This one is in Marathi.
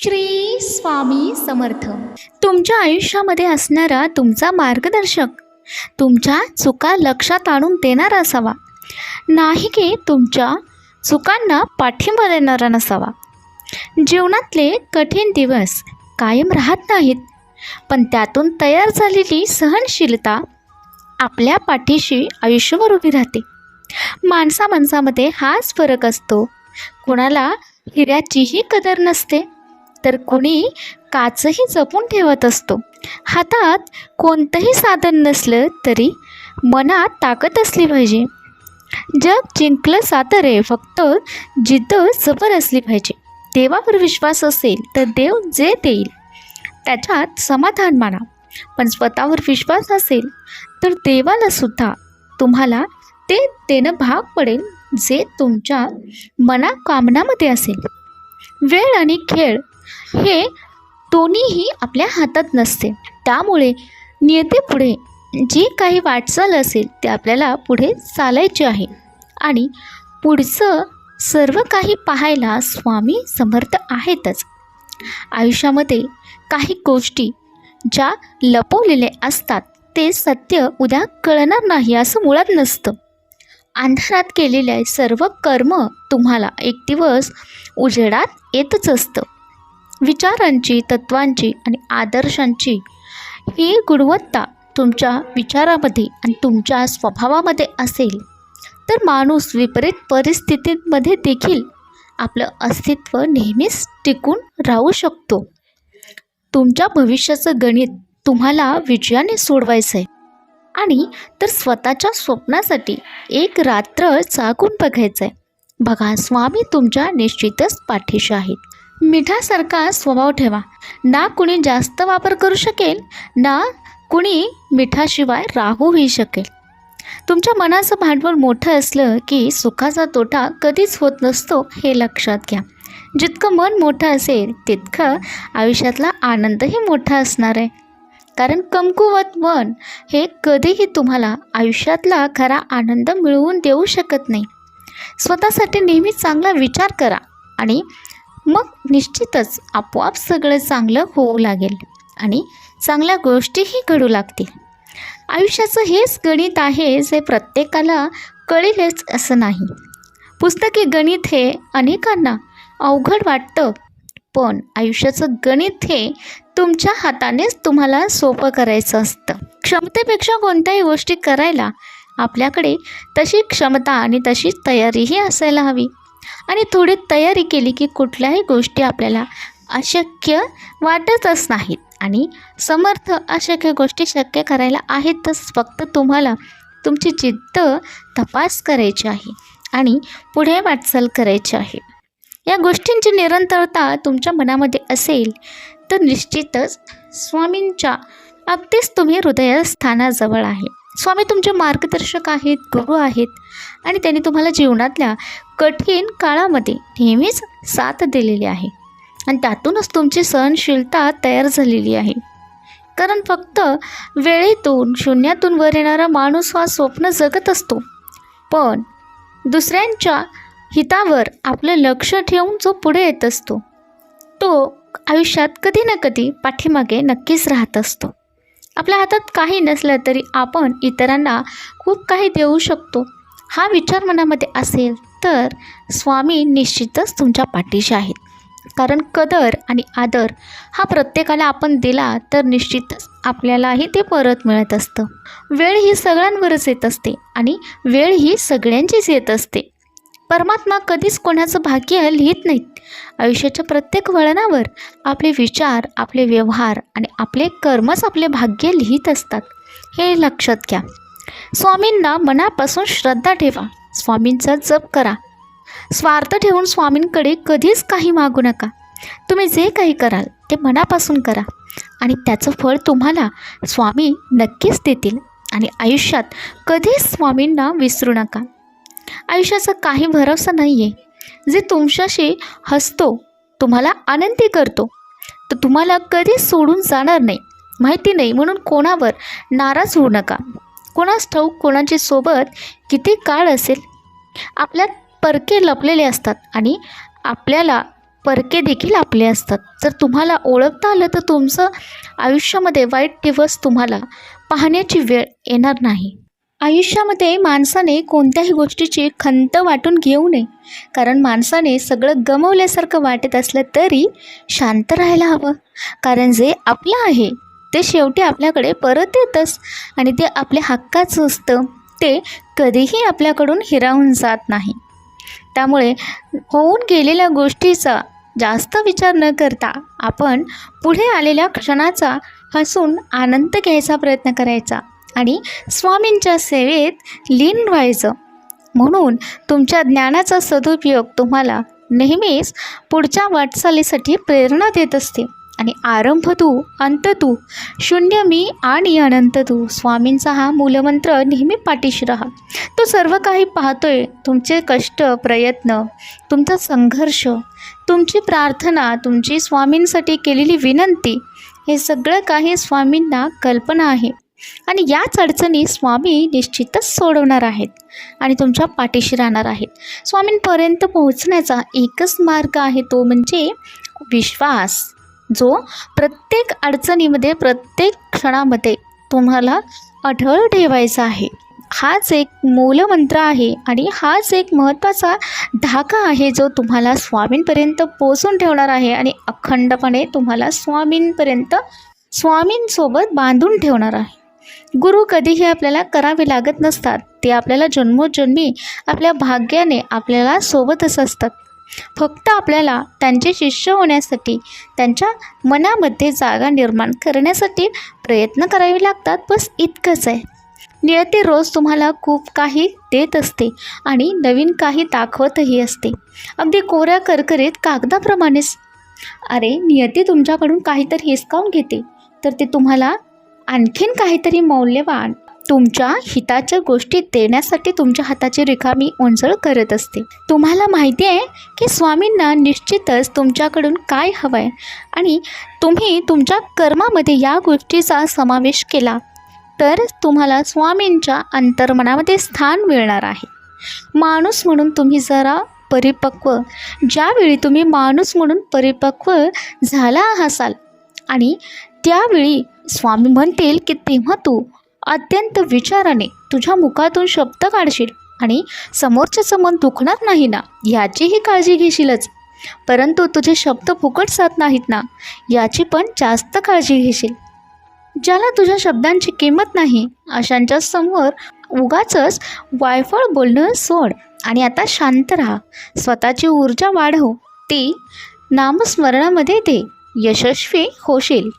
श्री स्वामी समर्थ. तुमच्या आयुष्यामध्ये असणारा तुमचा मार्गदर्शक, तुमच्या चुका लक्षात आणून देणारा असावा, नाही की तुमच्या चुकांना पाठिंबा देणारा नसावा. जीवनातले कठीण दिवस कायम राहत नाहीत, पण त्यातून तयार झालेली सहनशीलता आपल्या पाठीशी आयुष्यभर उभी राहते. माणसामध्ये हाच फरक असतो. कुणाला हिऱ्याचीही कदर नसते, तर कुणी काचही जपून ठेवत असतो. हातात कोणतंही साधन नसलं तरी मनात ताकद असली पाहिजे. जग जिंकलं जातं रे, फक्त जिद्द जबर असली पाहिजे. देवावर विश्वास असेल तर देव जे देईल त्याच्यात समाधान माना, पण स्वतःवर विश्वास असेल तर देवाला सुद्धा तुम्हाला ते देणं भाग पडेल जे तुमच्या मनाकामनामध्ये असेल. वेळ आणि खेळ हे दोन्हीही आपल्या हातात नसते, त्यामुळे नियतीपुढे जी काही वाटचाल असेल ते आपल्याला पुढे चालायची आहे. आणि पुढचं सर्व काही पाहायला स्वामी समर्थ आहेतच. आयुष्यामध्ये काही गोष्टी ज्या लपवलेल्या असतात ते सत्य उद्या कळणार नाही असं मुळात नसतं. अंधारात केलेले सर्व कर्म तुम्हाला एक दिवस उजेडात येतच असतं. विचारांची, तत्वांची आणि आदर्शांची ही गुणवत्ता तुमच्या विचारामध्ये आणि तुमच्या स्वभावामध्ये असेल तर माणूस विपरीत परिस्थितींमध्ये देखील आपलं अस्तित्व नेहमीच टिकून राहू शकतो. तुमच्या भविष्याचं गणित तुम्हाला विजयाने सोडवायचं आहे आणि तर स्वतःच्या स्वप्नासाठी एक रात्र जागून बघायचं आहे. बघा, स्वामी तुमच्या निश्चितच पाठीशी आहेत. मिठासारखा स्वभाव ठेवा. ना कुणी जास्त वापर करू शकेल, ना कुणी मिठाशिवाय राहूही शकेल. तुमच्या मनाचं भांडवल मोठं असलं की सुखाचा तोटा कधीच होत नसतो, हे लक्षात घ्या. जितकं मन मोठं असेल तितकं आयुष्यातला आनंदही मोठा असणार आहे. कारण कमकुवत मन हे कधीही तुम्हाला आयुष्यातला खरा आनंद मिळवून देऊ शकत नाही. स्वतःसाठी नेहमी चांगला विचार करा आणि मग निश्चितच आपोआप सगळं चांगलं होऊ लागेल आणि चांगल्या गोष्टीही घडू लागतील. आयुष्याचं हेच गणित आहे जे प्रत्येकाला कळेलच असं नाही. पुस्तकी गणित हे अनेकांना अवघड वाटतं, पण आयुष्याचं गणित हे तुमच्या हातानेच तुम्हाला सोपं करायचं असतं. क्षमतेपेक्षा कोणत्याही गोष्टी करायला आपल्याकडे तशी क्षमता आणि तशी तयारीही असायला हवी. आणि थोडी तयारी केली की कुठल्याही गोष्टी आपल्याला अशक्य वाटतच नाहीत आणि समर्थ अशक्य गोष्टी शक्य करायला आहेतच. फक्त तुम्हाला तुमची जिद्द तपास करायची आहे आणि पुढे वाटचाल करायची आहे. या गोष्टींची निरंतरता तुमच्या मनामध्ये असेल तर निश्चितच स्वामींच्या अगदीच तुम्ही हृदयस्थानाजवळ आहे. स्वामी तुमचे मार्गदर्शक आहेत, गुरु आहेत आणि त्यांनी तुम्हाला जीवनातल्या कठीण काळामध्ये नेहमीच साथ दिलेली आहे आणि त्यातूनच तुमची सहनशीलता तयार झालेली आहे. कारण फक्त वेळेतून, शून्यातून वर येणारा माणूस हा स्वप्न जगत असतो, पण दुसऱ्यांच्या हितावर आपलं लक्ष ठेवून जो पुढे येत असतो तो आयुष्यात कधी ना कधी पाठीमागे नक्कीच राहत असतो. आपल्या हातात काही नसलं तरी आपण इतरांना खूप काही देऊ शकतो. हा विचार मनामध्ये असेल तर स्वामी निश्चितच तुमच्या पाठीशी आहेत. कारण कदर आणि आदर हा प्रत्येकाला आपण दिला तर निश्चितच आपल्यालाही ते परत मिळत असतं. वेळ ही सगळ्यांवरच येत असते आणि वेळ ही सगळ्यांचीच येत असते. परमात्मा कधीच कोणाचं भाग्य लिहित नाहीत. आयुष्याच्या प्रत्येक वळणावर आपले विचार, आपले व्यवहार आणि आपले कर्मच आपले भाग्य लिहित असतात, हे लक्षात घ्या. स्वामींना मनापासून श्रद्धा ठेवा. स्वामींचा जप करा. स्वार्थ ठेवून स्वामींकडे कधीच काही मागू नका. तुम्ही जे काही कराल ते मनापासून करा आणि त्याचं फळ तुम्हाला स्वामी नक्कीच देतील. आणि आयुष्यात कधीच स्वामींना विसरू नका. आयुष्याचा काही भरोसा नाही आहे. जे तुमच्याशी हसतो, तुम्हाला आनंदी करतो, तर तुम्हाला कधीच सोडून जाणार नाही. माहिती नाही म्हणून कोणावर नाराज होऊ नका. कोणास ठाऊक कोणाची सोबत किती काळ असेल. आपल्यात परके लपलेले असतात आणि आपल्याला परके देखील आपले असतात. जर तुम्हाला ओळखता आलं तर तुमचं आयुष्यामध्ये वाईट दिवस तुम्हाला पाहण्याची वेळ येणार नाही. आयुष्यामध्ये माणसाने कोणत्याही गोष्टीची खंत वाटून घेऊ नये, कारण माणसाने सगळं गमावल्यासारखं वाटत असलं तरी शांत राहायला हवं. कारण जे आपलं आहे ते शेवटी आपल्याकडे परत येतंच आणि ते आपल्या हक्काचं असतं. ते कधीही आपल्याकडून हिरावून जात नाही. त्यामुळे होऊन गेलेल्या गोष्टीचा जास्त विचार न करता आपण पुढे आलेल्या क्षणाचा हसून आनंद घ्यायचा प्रयत्न करायचा आणि स्वामींच्या सेवेत लीन व्हायचं. म्हणून तुमच्या ज्ञानाचा सदुपयोग तुम्हाला नेहमीच पुढच्या वाटचालीसाठी प्रेरणा देत असते. आणि आरंभ तू, अंत तू, शून्य मी आणि अनंत तू, स्वामींचा हा मूलमंत्र नेहमी पाठीशी राहा. तो सर्व काही पाहतोय. तुमचे कष्ट, प्रयत्न, तुमचा संघर्ष, तुमची प्रार्थना, तुमची स्वामींसाठी केलेली विनंती, हे सगळं काही स्वामींना कल्पना आहे. आणि याच अडचणी स्वामी निश्चितच सोडवणार आहेत आणि तुमच्या पाठीशी राहणार आहेत. स्वामींपर्यंत पोहोचण्याचा एकच मार्ग आहे, तो म्हणजे विश्वास, जो प्रत्येक अडचणीमध्ये, प्रत्येक क्षणामध्ये तुम्हाला अढळ ठेवायचा आहे. हाच एक मूलमंत्र आहे आणि हाच एक महत्त्वाचा धागा आहे, जो तुम्हाला स्वामींपर्यंत पोचून ठेवणार आहे आणि अखंडपणे तुम्हाला स्वामींसोबत बांधून ठेवणार आहे. गुरु कधीही आपल्याला करावे लागत नसतात. ते आपल्याला जन्मोजन्मी आपल्या भाग्याने आपल्याला सोबतच असतात. फक्त आपल्याला त्यांचे शिष्य होण्यासाठी, त्यांच्या मनामध्ये जागा निर्माण करण्यासाठी प्रयत्न करावे लागतात. बस इतकंच आहे. नियती रोज तुम्हाला खूप काही देत असते आणि नवीन काही दाखवतही असते, अगदी कोऱ्या करकरीत कागदाप्रमाणेच. अरे, नियती तुमच्याकडून काहीतरी हिसकावून घेते, तर ते तुम्हाला आणखीन काहीतरी मौल्यवान, तुमच्या हिताच्या गोष्टी देण्यासाठी तुमच्या हाताची रिकामी ओंजळ करत असते. तुम्हाला माहिती आहे की स्वामींना निश्चितच तुमच्याकडून काय हवं आहे आणि तुम्ही तुमच्या कर्मामध्ये या गोष्टीचा समावेश केला तर तुम्हाला स्वामींच्या अंतर्मनामध्ये स्थान मिळणार आहे. माणूस म्हणून तुम्ही जरा परिपक्व, ज्यावेळी तुम्ही माणूस म्हणून परिपक्व झाला असाल आणि त्यावेळी स्वामी म्हणतील की तेव्हा तू अत्यंत विचाराने तुझ्या मुखातून शब्द काढशील आणि समोरच्याचं मन दुखणार नाही ना, याचीही काळजी घेशीलच. परंतु तुझे शब्द फुकट जात नाहीत ना, याची पण जास्त काळजी घेशील. ज्याला तुझ्या शब्दांची किंमत नाही अशांच्या समोर उगाचच वायफळ बोलणं सोड आणि आता शांत राहा. स्वतःची ऊर्जा वाढव, ती नामस्मरणामध्ये दे. यशस्वी होशील.